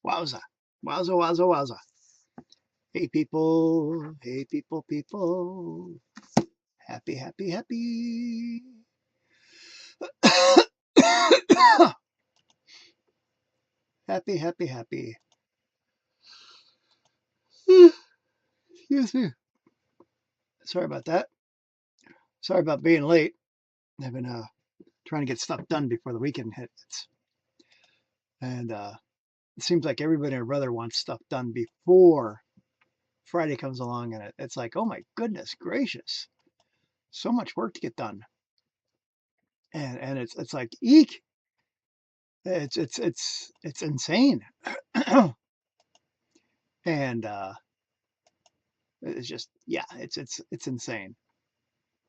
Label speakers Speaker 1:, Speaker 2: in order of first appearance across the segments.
Speaker 1: Wowza. Wowza, wowza, wowza. Hey people, people. Happy, happy, happy. Happy, happy, happy. Excuse me. Sorry about that. Sorry about being late. I've been trying to get stuff done before the weekend hits. And it seems like everybody and their brother wants stuff done before Friday comes along, and it's like, oh my goodness gracious, so much work to get done. And it's like, eek. It's insane. And it's just, yeah, it's insane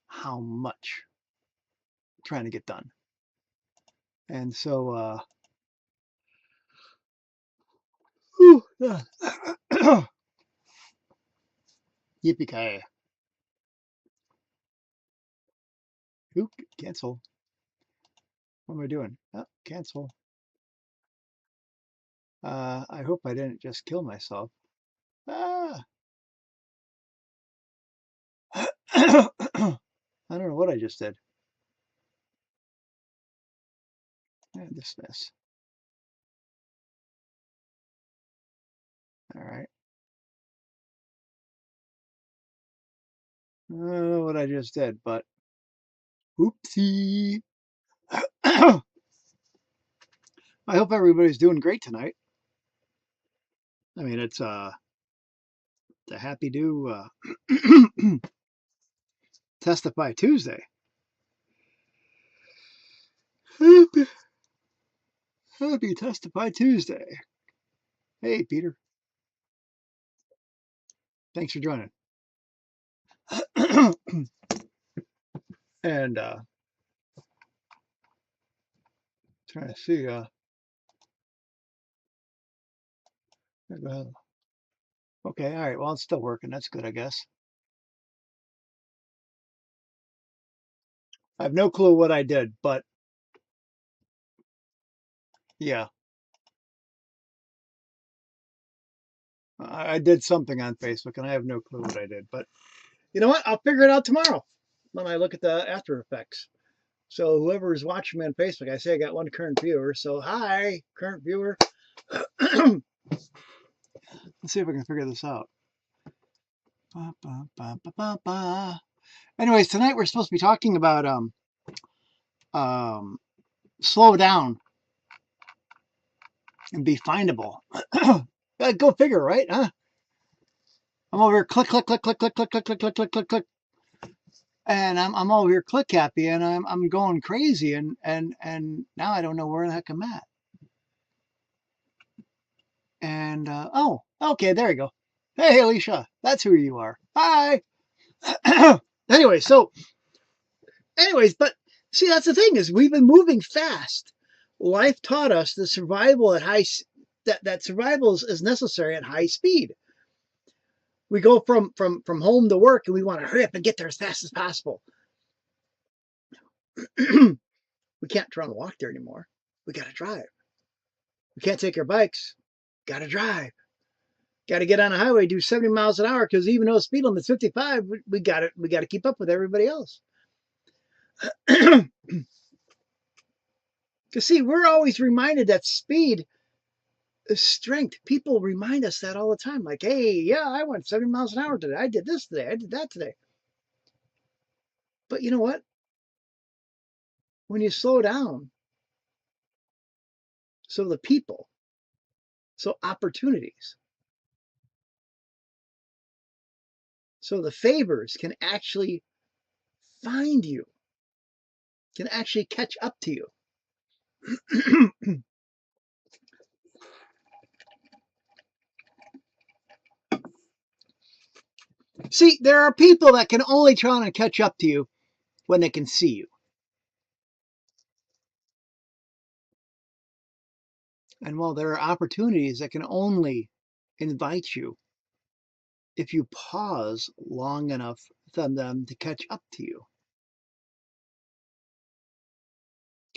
Speaker 1: how much trying to get done. And so yippee-ki-yay. Oop, cancel. What am I doing? Oh, cancel. I hope I didn't just kill myself. Ah. I don't know what I just did. Dismiss. All right. I don't know what I just did, but oopsie. I hope everybody's doing great tonight. I mean, it's a happy do Testify Tuesday. Happy Testify Tuesday. Hey, Peter. Thanks for joining. And trying to see. Go ahead. Okay, all right. Well, it's still working. That's good, I guess. I have no clue what I did, but yeah, I did something on Facebook, and I have no clue what I did. But you know what? I'll figure it out tomorrow when I look at the after effects. So whoever is watching me on Facebook, I say I got one current viewer. So hi, current viewer. Let's see if I can figure this out. Ba, ba, ba, ba, ba, ba. Anyways, tonight we're supposed to be talking about slow down and be findable. Go figure, right? Huh? I'm over here click, click, click, click, click, click, click, click, click, click, click, click. And I'm over here click happy, and I'm going crazy, and now I don't know where the heck I'm at. And oh, okay, there you go. Hey, Alicia, that's who you are. Hi. Anyway, but see, that's the thing is we've been moving fast. Life taught us that survival at that survival is necessary at high speed. We go from home to work, and we want to hurry up and get there as fast as possible. We can't try and walk there anymore. We got to drive. We can't take our bikes. Got to drive. Got to get on a highway, do 70 miles an hour, because even though the speed limit's 55, we got to keep up with everybody else. Because see, we're always reminded that speed is strength. People remind us that all the time. Like, hey, yeah, I went 70 miles an hour today. I did this today. I did that today. But you know what? When you slow down, so the people, so opportunities, so the favors can actually find you, can actually catch up to you. See, there are people that can only try and catch up to you when they can see you. And while there are opportunities that can only invite you if you pause long enough for them to catch up to you.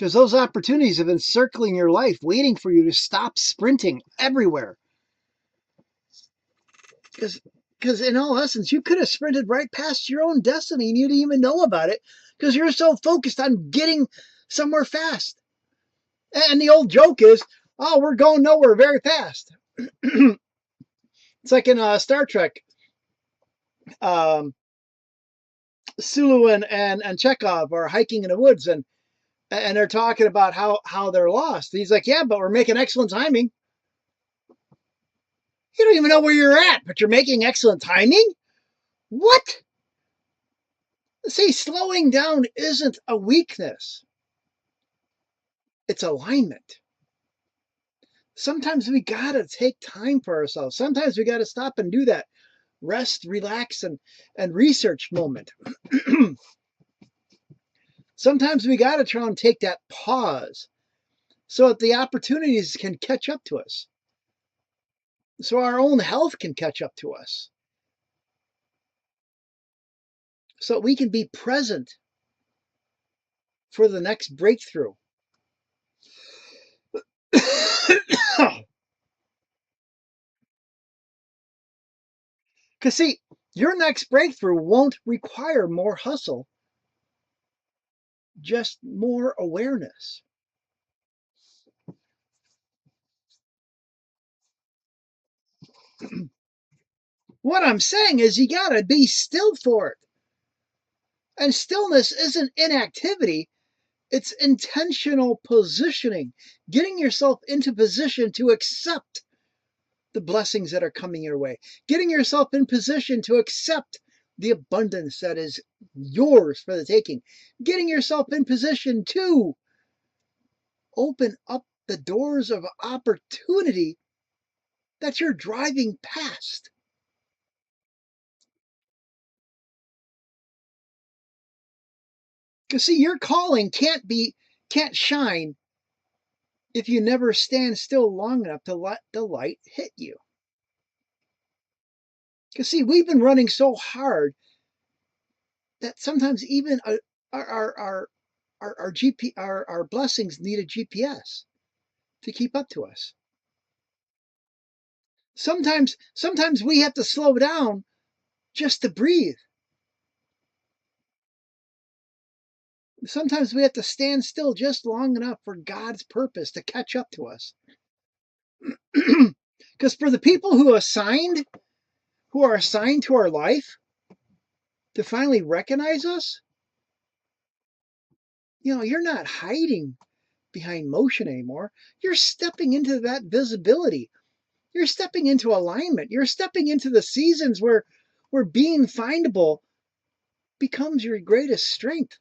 Speaker 1: Because those opportunities have been circling your life, waiting for you to stop sprinting everywhere. Because in all essence, you could have sprinted right past your own destiny and you didn't even know about it because you're so focused on getting somewhere fast. And the old joke is, oh, we're going nowhere very fast. It's like in Star Trek, um, Sulu and Chekhov are hiking in the woods and they're talking about how they're lost. He's like, yeah, but we're making excellent timing. You don't even know where you're at, but you're making excellent timing? What? See, slowing down isn't a weakness. It's alignment. Sometimes we gotta take time for ourselves. Sometimes we gotta stop and do that rest, relax, and research moment. Sometimes we gotta try and take that pause so that the opportunities can catch up to us. So our own health can catch up to us. So we can be present for the next breakthrough. Because, see, your next breakthrough won't require more hustle, just more awareness. What I'm saying is you got to be still for it. And stillness isn't inactivity, it's intentional positioning, getting yourself into position to accept the blessings that are coming your way, getting yourself in position to accept the abundance that is yours for the taking, getting yourself in position to open up the doors of opportunity that you're driving past. Because see, your calling can't shine if you never stand still long enough to let the light hit you. Because see, we've been running so hard that sometimes even our blessings need a GPS to keep up to us. Sometimes we have to slow down just to breathe. Sometimes we have to stand still just long enough for God's purpose to catch up to us. Because for the people who are assigned to our life to finally recognize us, you're not hiding behind motion anymore. You're stepping into that visibility. You're stepping into alignment. You're stepping into the seasons where being findable becomes your greatest strength.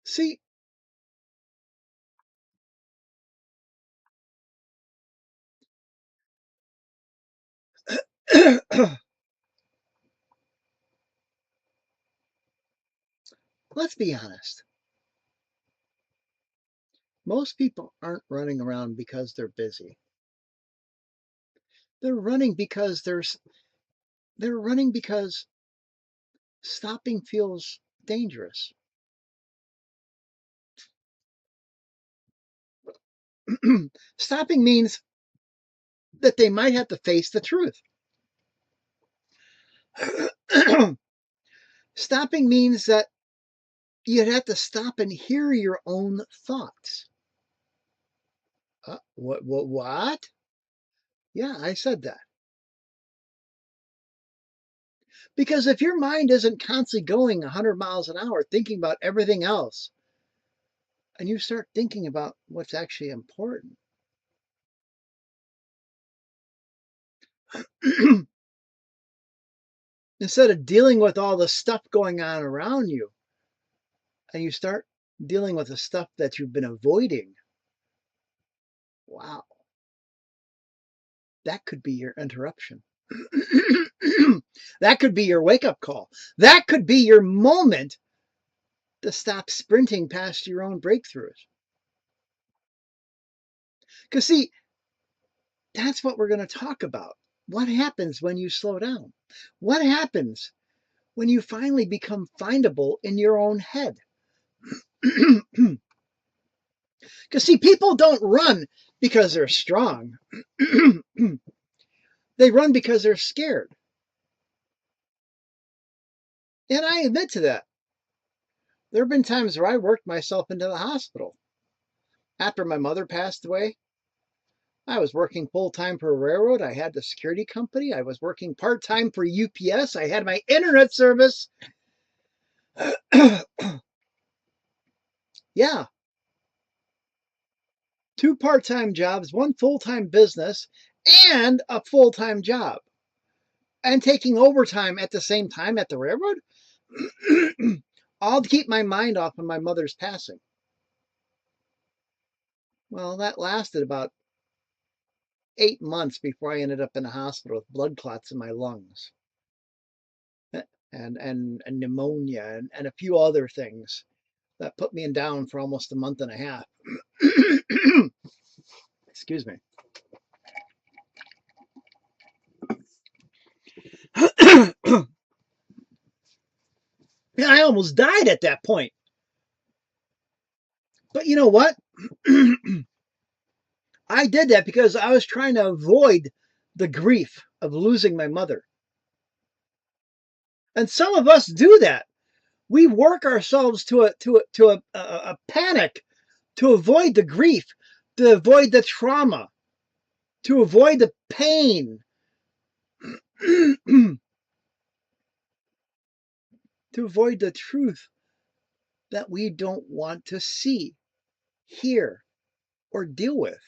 Speaker 1: See, let's be honest. Most people aren't running around because they're busy. They're running because stopping feels dangerous. Stopping means that they might have to face the truth. Stopping means that you'd have to stop and hear your own thoughts. What? Yeah, I said that. Because if your mind isn't constantly going 100 miles an hour thinking about everything else, and you start thinking about what's actually important, instead of dealing with all the stuff going on around you, and you start dealing with the stuff that you've been avoiding, wow, that could be your interruption. That could be your wake-up call. That could be your moment to stop sprinting past your own breakthroughs. Because, see, that's what we're going to talk about. What happens when you slow down? What happens when you finally become findable in your own head? Because, see, people don't run because they're strong. They run because they're scared. And I admit to that. There have been times where I worked myself into the hospital. After my mother passed away, I was working full-time for a railroad. I had the security company. I was working part-time for UPS. I had my internet service. Yeah. 2 part-time jobs, 1 full-time business, and a full-time job. And taking overtime at the same time at the railroad. All to keep my mind off of my mother's passing. Well, that lasted about 8 months before I ended up in a hospital with blood clots in my lungs. And pneumonia and a few other things that put me down for almost a month and a half. Excuse me. Yeah, I almost died at that point. But you know what? I did that because I was trying to avoid the grief of losing my mother. And some of us do that. We work ourselves to a panic to avoid the grief, to avoid the trauma, to avoid the pain, to avoid the truth that we don't want to see, hear, or deal with.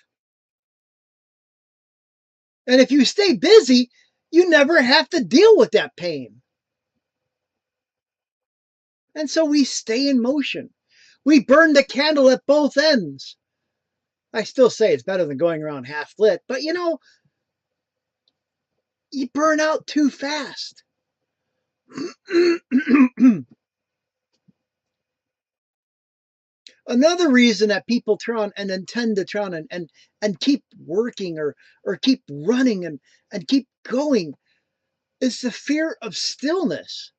Speaker 1: And if you stay busy, you never have to deal with that pain. And so we stay in motion. We burn the candle at both ends. I still say it's better than going around half lit, but you know, you burn out too fast. Another reason that people turn and intend to turn and keep working or keep running and keep going is the fear of stillness.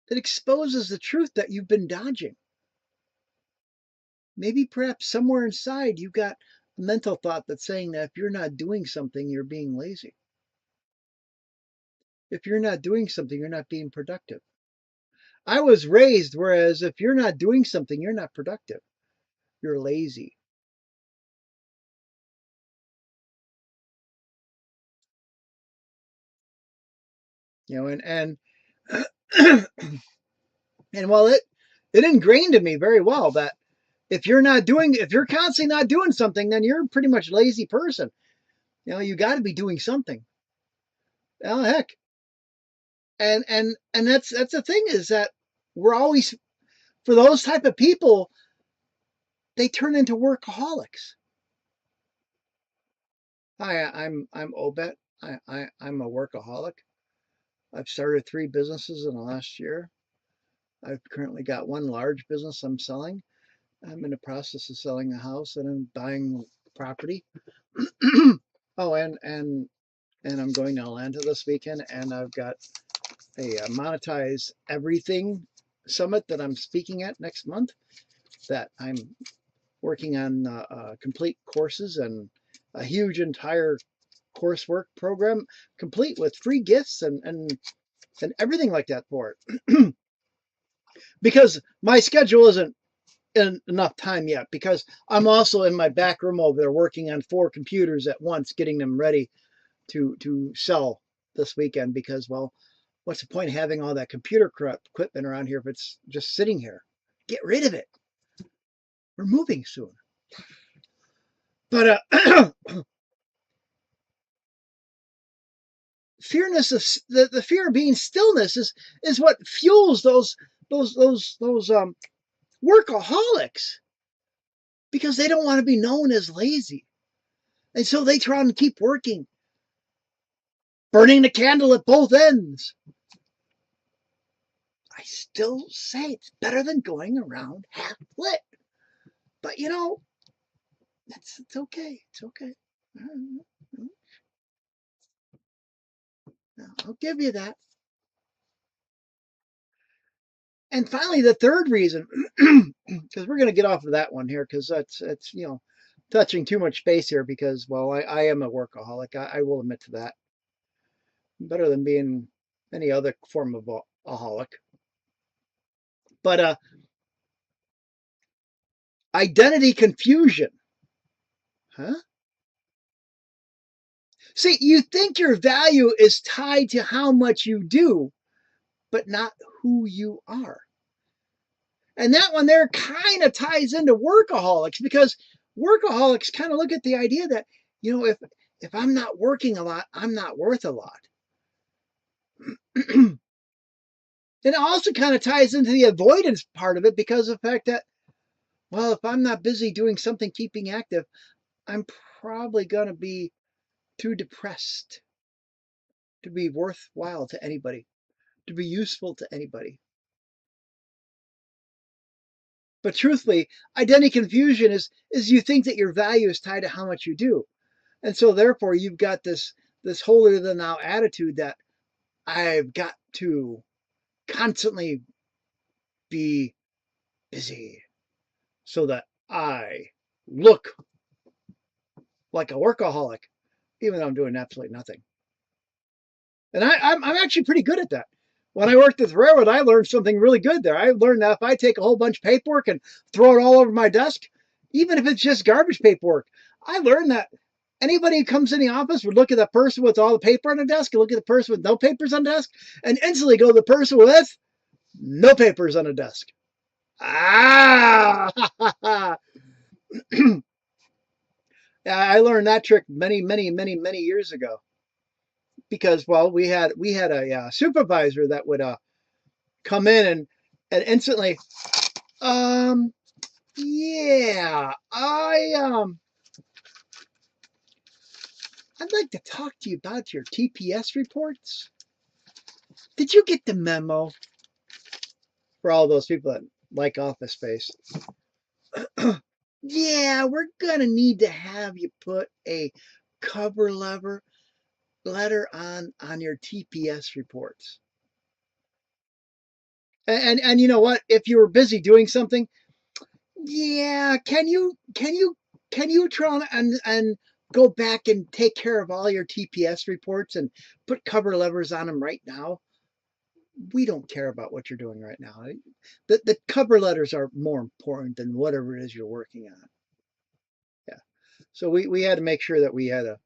Speaker 1: It exposes the truth that you've been dodging. Maybe perhaps somewhere inside you've got a mental thought that's saying that if you're not doing something, you're being lazy. If you're not doing something, you're not being productive. I was raised whereas if you're not doing something, you're not productive. You're lazy. You know, and and while it ingrained in me very well that if you're constantly not doing something, then you're a pretty much lazy person. You know, you got to be doing something. Oh heck. And that's the thing is that we're always, for those type of people, they turn into workaholics. Hi, I'm Obet. I'm a workaholic. I've started 3 businesses in the last year. I've currently got 1 large business I'm selling. I'm in the process of selling a house and I'm buying property. Oh, and I'm going to Atlanta this weekend, and I've got a monetize everything summit that I'm speaking at next month. That I'm working on complete courses and a huge entire coursework program, complete with free gifts and everything like that for it. Because my schedule isn't in enough time yet, because I'm also in my back room over there working on 4 computers at once, getting them ready to sell this weekend because, well, what's the point of having all that computer equipment around here if it's just sitting here? Get rid of it. We're moving soon. But fearness of the fear of being stillness is what fuels those workaholics, because they don't want to be known as lazy, and so they try and keep working, burning the candle at both ends. I still say it's better than going around half lit, but you know, it's okay. It's okay. I'll give you that. And finally, the third reason, because we're going to get off of that one here, because it's touching too much space here, because, well, I am a workaholic. I will admit to that. Better than being any other form of aholic. But identity confusion. Huh? See, you think your value is tied to how much you do, but not who you are. And that one there kind of ties into workaholics, because workaholics kind of look at the idea that, if I'm not working a lot, I'm not worth a lot. And it also kind of ties into the avoidance part of it, because of the fact that, well, if I'm not busy doing something, keeping active, I'm probably going to be too depressed to be worthwhile to anybody, to be useful to anybody. But truthfully, identity confusion is you think that your value is tied to how much you do. And so therefore you've got this holier than thou attitude that I've got to constantly be busy so that I look like a workaholic, even though I'm doing absolutely nothing. And I'm actually pretty good at that. When I worked at the railroad, I learned something really good there. I learned that if I take a whole bunch of paperwork and throw it all over my desk, even if it's just garbage paperwork, I learned that anybody who comes in the office would look at the person with all the paper on the desk and look at the person with no papers on the desk and instantly go to the person with no papers on the desk. Ah! I learned that trick many, many, many, many years ago. Because, well, we had a supervisor that would come in and instantly, yeah, I'd like to talk to you about your TPS reports. Did you get the memo? For all those people that like Office Space. Yeah, we're gonna need to have you put a cover letter on your TPS reports. And you know what? If you were busy doing something, yeah, can you try and go back and take care of all your TPS reports and put cover letters on them right now? We don't care about what you're doing right now. The cover letters are more important than whatever it is you're working on. Yeah. So we had to make sure that we had to,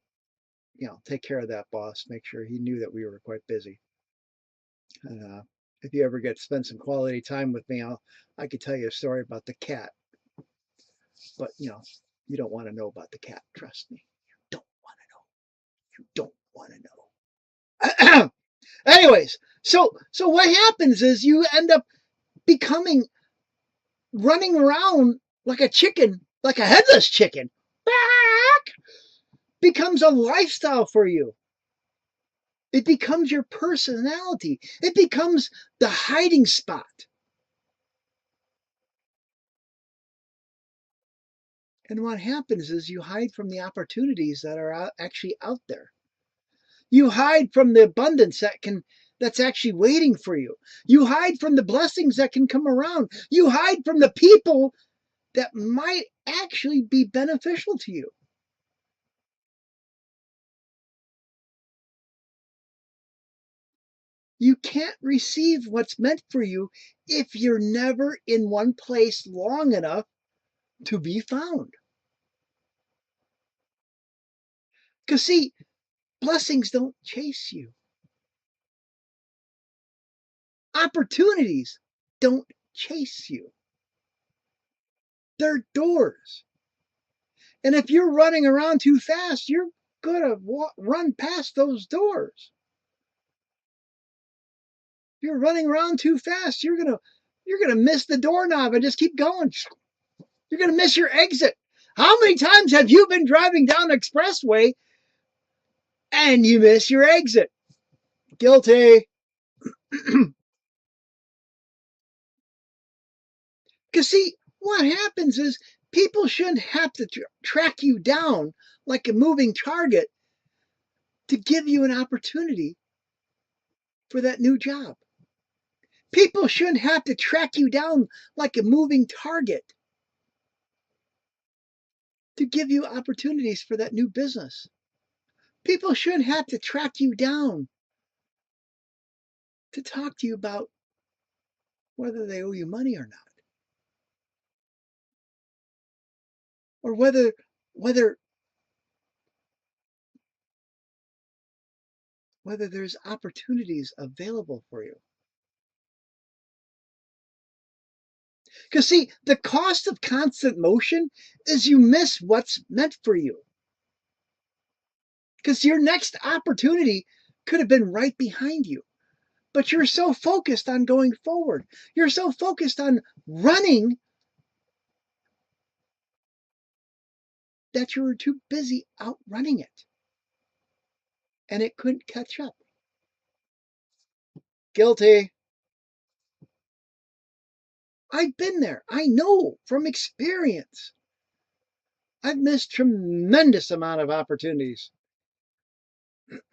Speaker 1: take care of that boss, make sure he knew that we were quite busy. And if you ever get to spend some quality time with me, I could tell you a story about the cat. But, you don't want to know about the cat. Trust me. You don't want to know. You don't want to know. Anyways, so what happens is you end up running around like a chicken, like a headless chicken. Becomes a lifestyle for you. It becomes your personality. It becomes the hiding spot. And what happens is you hide from the opportunities that are actually out there. You hide from the abundance that's actually waiting for you. You hide from the blessings that can come around. You hide from the people that might actually be beneficial to you. You can't receive what's meant for you if you're never in one place long enough to be found. Because see, Blessings don't chase you. Opportunities don't chase you. They're doors. And if you're running around too fast, you're going to run past those doors. If you're running around too fast, you're going to miss the doorknob and just keep going. You're going to miss your exit. How many times have you been driving down the expressway and you miss your exit? Guilty. Because see, what happens is people shouldn't have to track you down like a moving target to give you an opportunity for that new job. People shouldn't have to track you down like a moving target to give you opportunities for that new business. People shouldn't have to track you down to talk to you about whether they owe you money or not, or whether there's opportunities available for you. Because see, the cost of constant motion is you miss what's meant for you. Because your next opportunity could have been right behind you. But you're so focused on going forward. You're so focused on running that you were too busy outrunning it. And it couldn't catch up. Guilty. I've been there. I know from experience. I've missed tremendous amount of opportunities.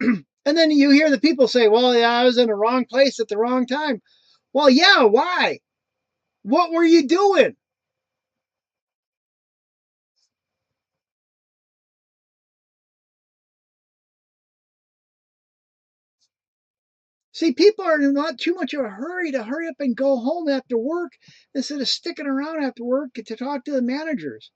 Speaker 1: And then you hear the people say, well, yeah, I was in the wrong place at the wrong time. Well, yeah, why? What were you doing? See, people are in not too much of a hurry to hurry up and go home after work instead of sticking around after work to talk to the managers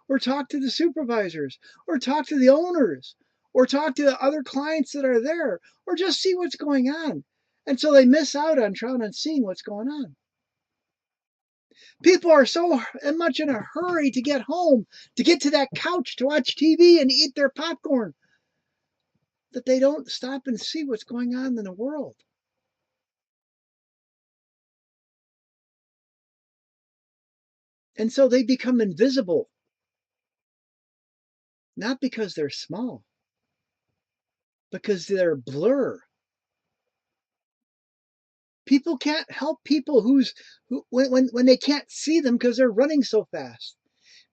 Speaker 1: or talk to the supervisors or talk to the owners or talk to the other clients that are there or just see what's going on. And so they miss out on trying and seeing what's going on. People are so much in a hurry to get home, to get to that couch to watch TV and eat their popcorn, that they don't stop and see what's going on in the world. And so they become invisible, not because they're small, because they're a blur. People can't help people who when they can't see them because they're running so fast.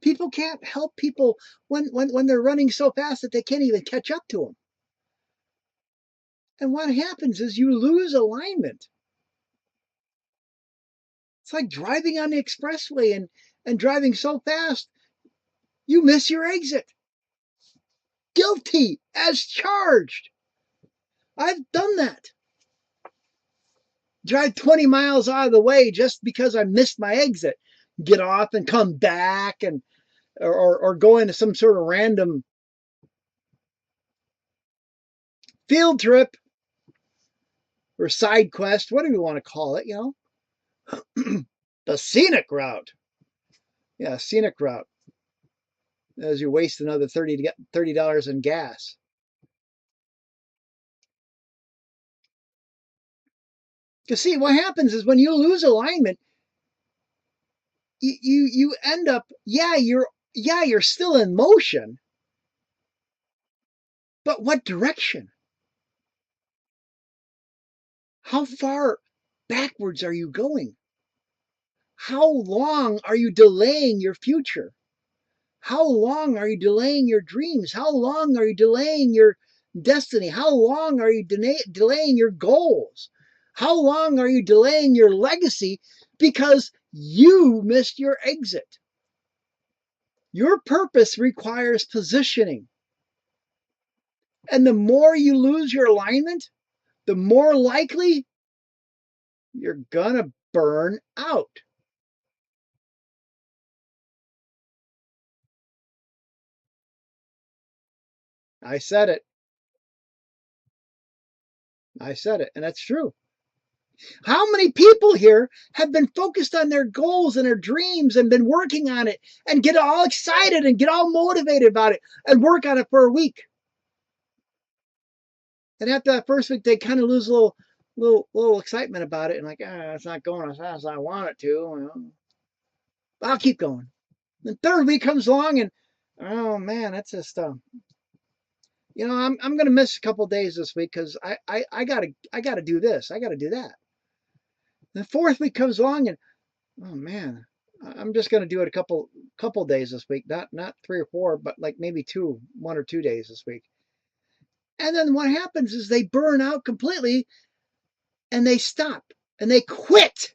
Speaker 1: People can't help people when they're running so fast that they can't even catch up to them. And what happens is you lose alignment. It's like driving on the expressway and driving so fast, you miss your exit. Guilty as charged. I've done that. Drive 20 miles out of the way just because I missed my exit. Get off and come back and or go into some sort of random field trip or side quest, whatever you want to call it, the scenic route. Yeah, scenic route. As you waste another $30 in gas. Because see, what happens is when you lose alignment, you end up, you're still in motion, but what direction? How far backwards are you going? How long are you delaying your future? How long are you delaying your dreams? How long are you delaying your destiny? How long are you delaying your goals? How long are you delaying your legacy because you missed your exit? Your purpose requires positioning. And the more you lose your alignment, the more likely you're going to burn out. I said it. I said it, and that's true. How many people here have been focused on their goals and their dreams and been working on it and get all excited and get all motivated about it and work on it for a week? And after that first week, they kind of lose a little excitement about it and like, it's not going as fast as I want it to. You know? I'll keep going. The third week comes along and, oh man, that's just I'm gonna miss a couple days this week because I gotta do this, I gotta do that. The fourth week comes along and, oh man, I'm just gonna do it a couple days this week, not 3 or 4, but like maybe 1 or 2 days this week. And then what happens is they burn out completely and they stop and they quit.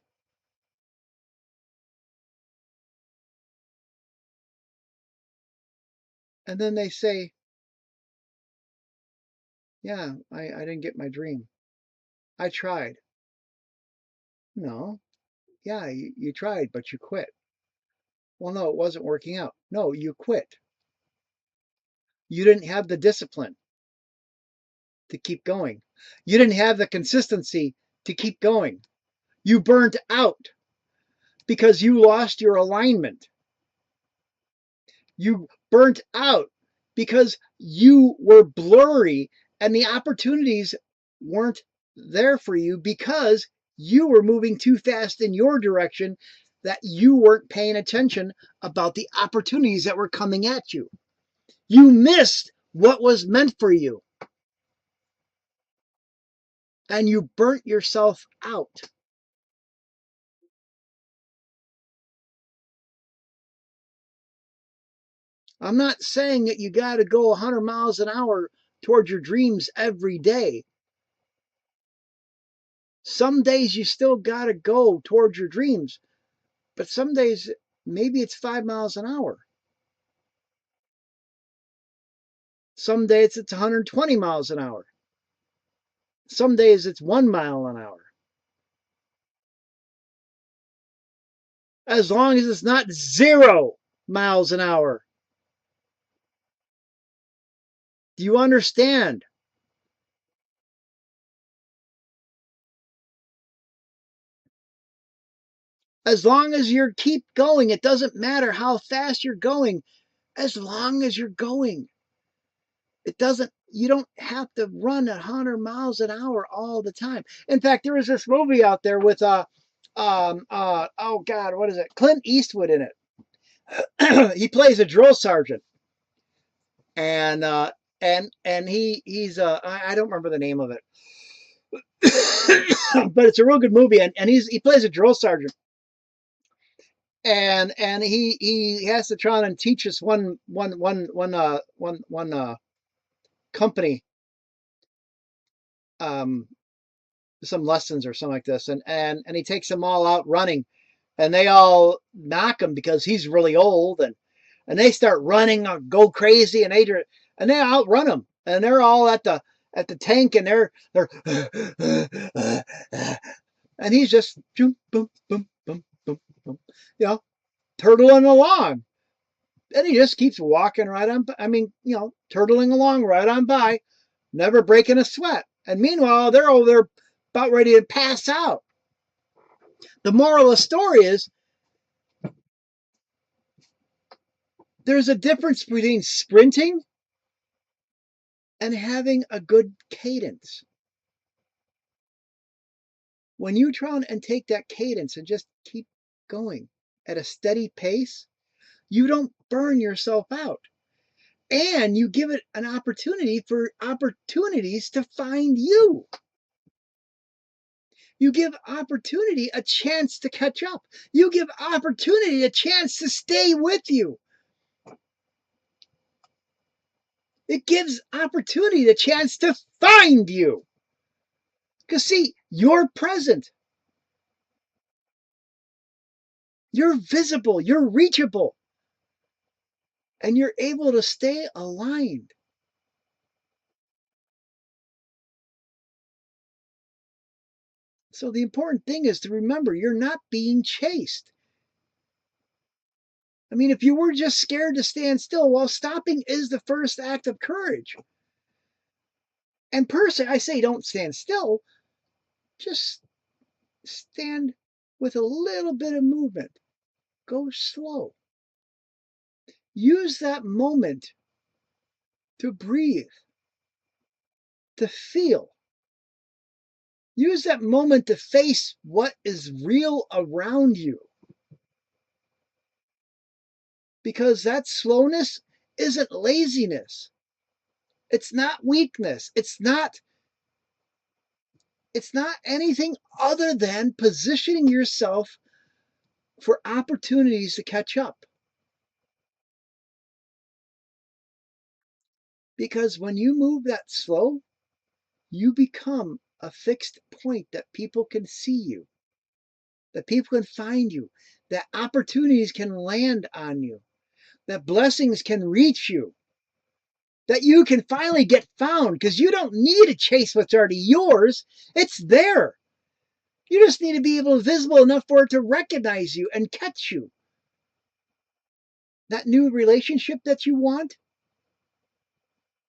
Speaker 1: And then they say, yeah, I didn't get my dream. I tried. No, yeah, you tried, but you quit. Well, no, it wasn't working out. No, you quit. You didn't have the discipline to keep going. You didn't have the consistency to keep going. You burned out because you lost your alignment. You burnt out because you were blurry and the opportunities weren't there for you because you were moving too fast in your direction, that you weren't paying attention about the opportunities that were coming at you. You missed what was meant for you. And you burnt yourself out. I'm not saying that you got to go 100 miles an hour towards your dreams every day. Some days you still got to go towards your dreams, but some days maybe it's 5 miles an hour. Some days it's 120 miles an hour. Some days it's 1 mile an hour. As long as it's not 0 miles an hour. Do you understand? As long as you keep going, it doesn't matter how fast you're going, as long as you're going. It doesn't, you don't have to run 100 miles an hour all the time. In fact, there was this movie out there with oh God, what is it? Clint Eastwood in it. He plays a drill sergeant, and I don't remember the name of it, but it's a real good movie, and he plays a drill sergeant, and he has to try and teach us one company some lessons or something like this, and he takes them all out running, and they all knock him because he's really old, and they start running, go crazy, and they outrun him, and they're all at the tank, and they're and he's just boom boom boom boom boom boom, turtling along, and he just keeps walking right on. I mean, turtling along right on by, never breaking a sweat. And meanwhile, they're over there about ready to pass out. The moral of the story is there's a difference between sprinting and having a good cadence. When you try and take that cadence and just keep going at a steady pace, you don't burn yourself out. And you give it an opportunity for opportunities to find you. You give opportunity a chance to catch up. You give opportunity a chance to stay with you. It gives opportunity a chance to find you. Because see, you're present. You're visible. You're reachable. And you're able to stay aligned. So the important thing is to remember you're not being chased. I mean, if you were just scared to stand still, well, stopping is the first act of courage. And personally, I say don't stand still. Just stand with a little bit of movement. Go slow. Use that moment to breathe, to feel. Use that moment to face what is real around you. Because that slowness isn't laziness. It's not weakness. It's not anything other than positioning yourself for opportunities to catch up. Because when you move that slow, you become a fixed point that people can see you, that people can find you, that opportunities can land on you, that blessings can reach you, that you can finally get found because you don't need to chase what's already yours. It's there. You just need to be able to visible enough for it to recognize you and catch you. That new relationship that you want,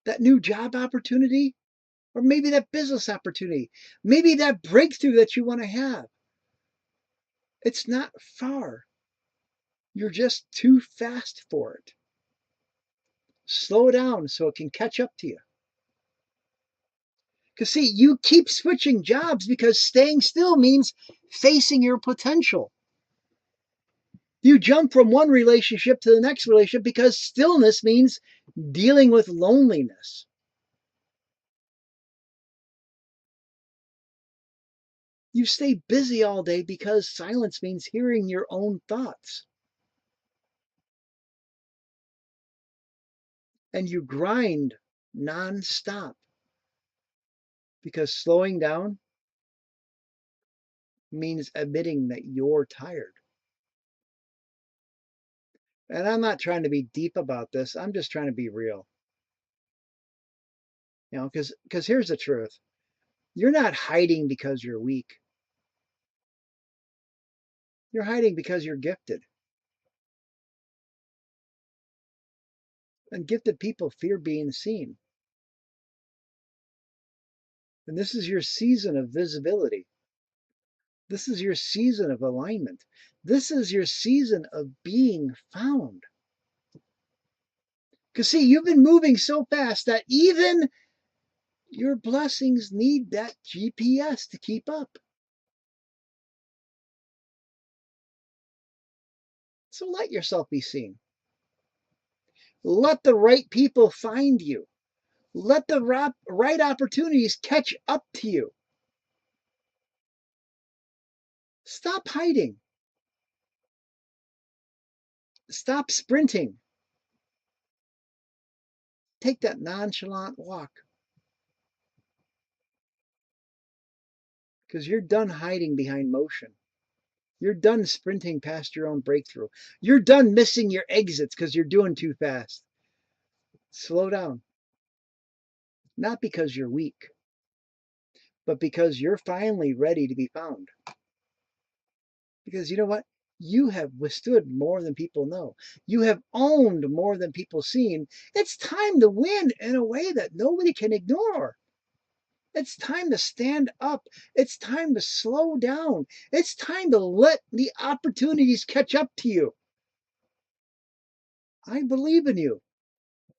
Speaker 1: that new job opportunity, or maybe that business opportunity, maybe that breakthrough that you want to have. It's not far. You're just too fast for it. Slow down so it can catch up to you. Because see, you keep switching jobs because staying still means facing your potential. You jump from one relationship to the next relationship because stillness means dealing with loneliness. You stay busy all day because silence means hearing your own thoughts. And you grind nonstop because slowing down means admitting that you're tired. And I'm not trying to be deep about this. I'm just trying to be real. You know, because here's the truth. You're not hiding because you're weak. You're hiding because you're gifted. And gifted people fear being seen. And this is your season of visibility. This is your season of alignment. This is your season of being found. Because see, you've been moving so fast that even your blessings need that GPS to keep up. So let yourself be seen. Let the right people find you. Let the right opportunities catch up to you. Stop hiding. Stop sprinting. Take that nonchalant walk. Because you're done hiding behind motion. You're done sprinting past your own breakthrough. You're done missing your exits because you're doing too fast. Slow down. Not because you're weak, but because you're finally ready to be found. Because you know what? You have withstood more than people know. You have owned more than people seen. It's time to win in a way that nobody can ignore. It's time to stand up. It's time to slow down. It's time to let the opportunities catch up to you. I believe in you.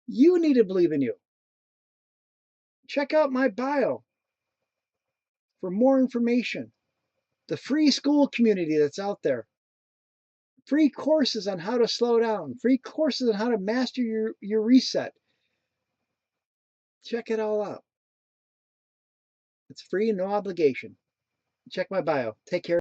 Speaker 1: You need to believe in you. Check out my bio for more information. The free school community that's out there. Free courses on how to slow down. Free courses on how to master your reset. Check it all out. It's free and no obligation. Check my bio. Take care.